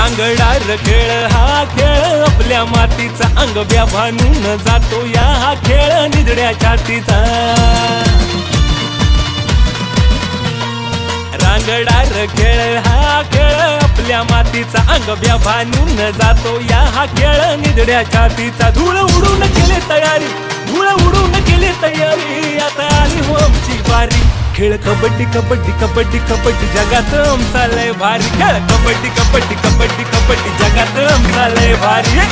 रांगडार खेळ हा खेळ आपल्या मातीचा, अंग व्याभानून जातो या हा खेळ निजड्या छातीचा। रांगडार खेळ हा खेळ आपल्या मातीचा, अंग व्याभानून जातो या हा खेळ निजड्या छातीचा। धूळ उडून केली तयारी, धूळ उडून केली तयारी, आता आली हो आमची वारी। खेळ कबड्डी कबड्डी कबड्डी कबड्डी जगात आमचा लय भारी, खेळ कबड्डी कबड्डी कबड्डी कबड्डी जगात आमचा लय भारी।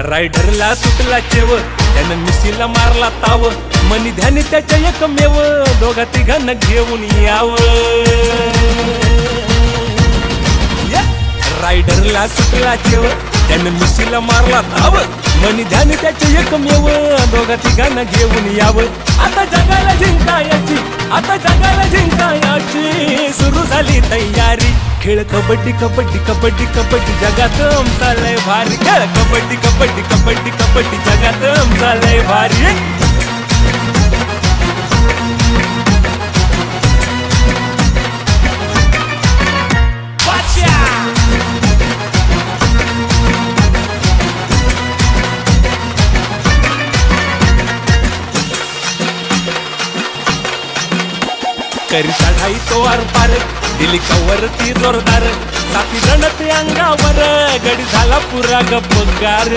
रायडरला सुटला चेव, त्यानं मिशीला मारला ताव, मनी ध्यानी त्याच्या एकमेव, दोघा तिघांना घेऊन याव। रायडरला सुटला चेव, त्यानं मिशीला मारला ताव, मनी ध्यानी त्याच्या एकमेव, दोघा तिघांना घेऊन याव। आता जगाला जिंकायची, आता जगाला जिंकायची, सुरू झाली तयारी। खेळ कबड्डी कबड्डी कबड्डी कबड्डी जगात आमचा लय भारी, खेळ कबड्डी कबड्डी कबड्डी कबड्डी जगात आमचा लय भारी। करी चढाई तो आरपार, दिली कवरती जोरदार, साथी जण ते अंगावर, गडी झाला पुरा गप्पगार।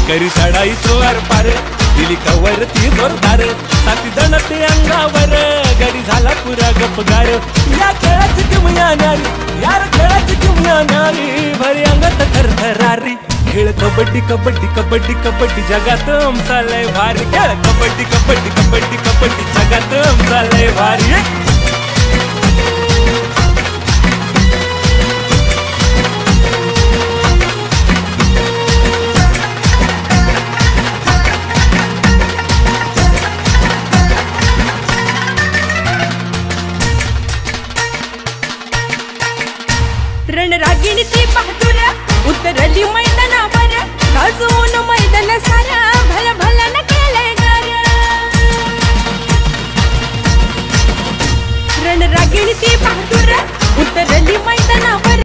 करी चढाई तो आरपार, दिली कवरती जोरदार, साथी जण ते अंगावर, गडी झाला पुरा गप्पगार। या खेळाची किमया नारी, यार खेळाची किमया नारी, भरी अंगात थरथरारी। खेळ कबड्डी कबड्डी कबड्डी कबड्डी जगात आमचा लय भारी, खेळ कबड्डी कबड्डी कबड्डी कबड्डी जगात आमचा लय भारी।